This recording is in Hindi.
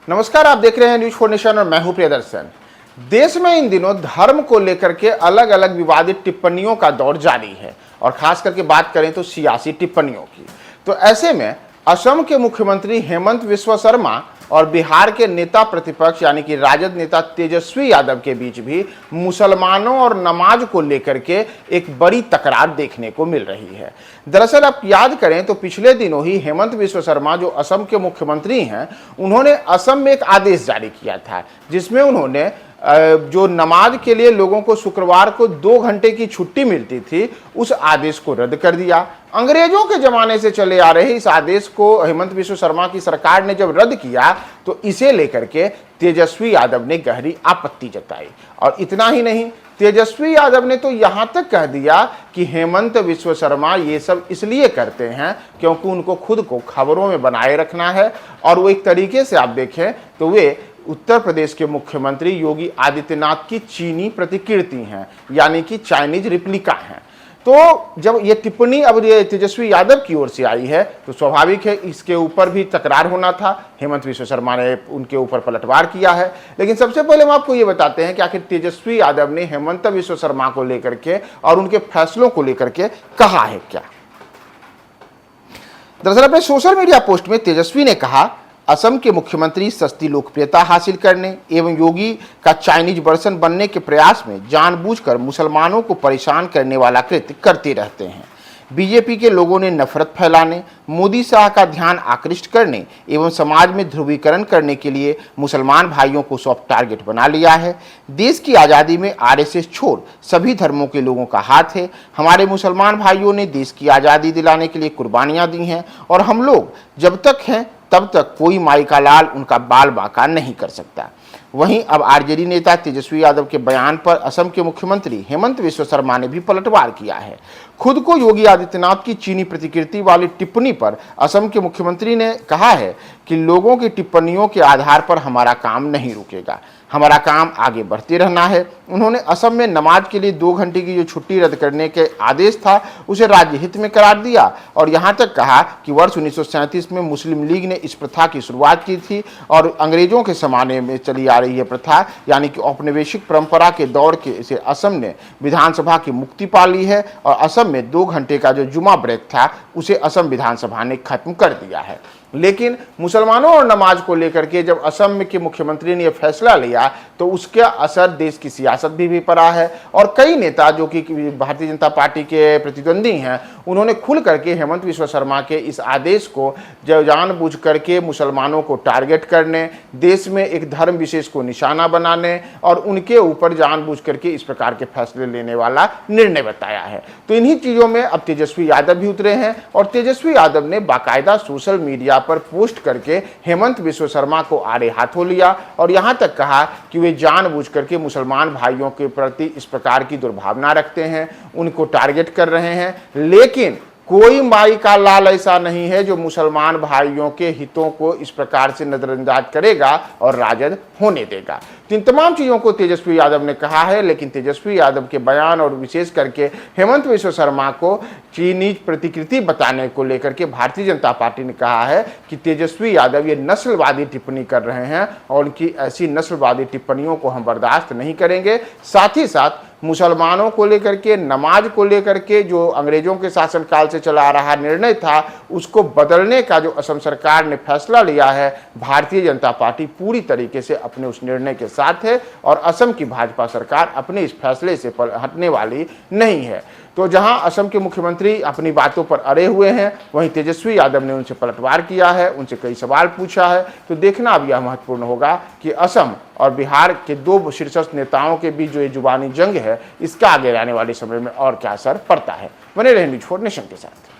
नमस्कार, आप देख रहे हैं न्यूज 4 नेशन और मैं हूं प्रियदर्शन। देश में इन दिनों धर्म को लेकर के अलग अलग विवादित टिप्पणियों का दौर जारी है और खास करके बात करें तो सियासी टिप्पणियों की। तो ऐसे में असम के मुख्यमंत्री हेमंत बिस्वा शर्मा और बिहार के नेता प्रतिपक्ष यानी कि राजद नेता तेजस्वी यादव के बीच भी मुसलमानों और नमाज को लेकर के एक बड़ी तकरार देखने को मिल रही है। दरअसल आप याद करें तो पिछले दिनों ही हेमंत बिस्वा शर्मा जो असम के मुख्यमंत्री हैं, उन्होंने असम में एक आदेश जारी किया था जिसमें उन्होंने जो नमाज के लिए लोगों को शुक्रवार को 2 घंटे की छुट्टी मिलती थी, उस आदेश को रद्द कर दिया। अंग्रेजों के जमाने से चले आ रहे इस आदेश को हेमंत बिस्वा शर्मा की सरकार ने जब रद्द किया तो इसे लेकर के तेजस्वी यादव ने गहरी आपत्ति जताई। और इतना ही नहीं, तेजस्वी यादव ने तो यहां तक कह दिया कि हेमंत बिस्वा शर्मा ये सब इसलिए करते हैं क्योंकि उनको खुद को खबरों में बनाए रखना है। और वो एक तरीके से आप देखें तो वे उत्तर प्रदेश के मुख्यमंत्री योगी आदित्यनाथ की चीनी प्रतिकृति हैं, यानी कि चाइनीज रिप्लिका हैं। तो जब ये टिप्पणी अब तेजस्वी यादव की ओर से आई है तो स्वाभाविक है इसके ऊपर भी तकरार होना था। हेमंत बिस्वा शर्मा ने उनके ऊपर पलटवार किया है। लेकिन सबसे पहले हम आपको ये बताते हैं कि आखिर तेजस्वी यादव ने हेमंत बिस्वा शर्मा को लेकर के और उनके फैसलों को लेकर के कहा है क्या। दरअसल अपने सोशल मीडिया पोस्ट में तेजस्वी ने कहा, असम के मुख्यमंत्री सस्ती लोकप्रियता हासिल करने एवं योगी का चाइनीज वर्जन बनने के प्रयास में जानबूझकर मुसलमानों को परेशान करने वाला कृत्य करते रहते हैं। बीजेपी के लोगों ने नफरत फैलाने, मोदी शाह का ध्यान आकृष्ट करने एवं समाज में ध्रुवीकरण करने के लिए मुसलमान भाइयों को सॉफ्ट टारगेट बना लिया है। देश की आज़ादी में आरएसएस छोड़ सभी धर्मों के लोगों का हाथ है। हमारे मुसलमान भाइयों ने देश की आज़ादी दिलाने के लिए कुर्बानियां दी हैं और हम लोग जब तक हैं तब तक कोई माई का लाल उनका बाल बांका नहीं कर सकता। वहीं अब आरजेडी नेता तेजस्वी यादव के बयान पर असम के मुख्यमंत्री हेमंत बिस्वा शर्मा ने भी पलटवार किया है। खुद को योगी आदित्यनाथ की चीनी प्रतिकृति वाली टिप्पणी पर असम के मुख्यमंत्री ने कहा है कि लोगों की टिप्पणियों के आधार पर हमारा काम नहीं रुकेगा, हमारा काम आगे बढ़ते रहना है। उन्होंने असम में नमाज के लिए 2 घंटे की जो छुट्टी रद्द करने के आदेश था उसे राज्य हित में करार दिया और यहाँ तक कहा कि वर्ष 1937 में मुस्लिम लीग ने इस प्रथा की शुरुआत की थी और अंग्रेजों के ज़माने में चली आ रही है प्रथा, यानी कि औपनिवेशिक परंपरा के दौर के से असम ने विधानसभा की मुक्ति पा ली है और असम में 2 घंटे का जो जुमा ब्रेक था उसे असम विधानसभा ने खत्म कर दिया है। लेकिन मुसलमानों और नमाज को लेकर के जब असम के मुख्यमंत्री ने यह फैसला लिया तो उसका असर देश की सियासत भी पड़ा है और कई नेता जो कि भारतीय जनता पार्टी के प्रतिद्वंदी हैं, उन्होंने खुल करके हेमंत बिस्वा शर्मा के इस आदेश को जानबूझ करके मुसलमानों को टारगेट करने, देश में एक धर्म विशेष को निशाना बनाने और उनके ऊपर जानबूझ करके इस प्रकार के फैसले लेने वाला निर्णय बताया है। तो इन्हीं चीज़ों में अब तेजस्वी यादव भी उतरे हैं और तेजस्वी यादव ने बाकायदा सोशल मीडिया पर पोस्ट करके हेमंत बिस्वा शर्मा को आड़े हाथों लिया और यहां तक कहा कि वे जानबूझ करके मुसलमान भाइयों के प्रति इस प्रकार की दुर्भावना रखते हैं, उनको टारगेट कर रहे हैं। लेकिन कोई माई का लाल ऐसा नहीं है जो मुसलमान भाइयों के हितों को इस प्रकार से नजरअंदाज करेगा और राजद होने देगा। तो इन तमाम चीज़ों को तेजस्वी यादव ने कहा है। लेकिन तेजस्वी यादव के बयान और विशेष करके हेमंत बिस्वा शर्मा को चीनी प्रतिकृति बताने को लेकर के भारतीय जनता पार्टी ने कहा है कि तेजस्वी यादव ये नस्लवादी टिप्पणी कर रहे हैं और उनकी ऐसी नस्लवादी टिप्पणियों को हम बर्दाश्त नहीं करेंगे। साथ ही साथ मुसलमानों को लेकर के, नमाज को लेकर के जो अंग्रेजों के शासनकाल से चला आ रहा निर्णय था उसको बदलने का जो असम सरकार ने फैसला लिया है, भारतीय जनता पार्टी पूरी तरीके से अपने उस निर्णय के साथ है और असम की भाजपा सरकार अपने इस फैसले से हटने वाली नहीं है। तो जहां असम के मुख्यमंत्री अपनी बातों पर अड़े हुए हैं, वहीं तेजस्वी यादव ने उनसे पलटवार किया है, उनसे कई सवाल पूछा है। तो देखना अब यह महत्वपूर्ण होगा कि असम और बिहार के 2 शीर्षस्थ नेताओं के बीच जो ये जुबानी जंग है, इसका आगे आने वाले समय में और क्या असर पड़ता है। बने रहे न्यूज 4 नेशन के साथ।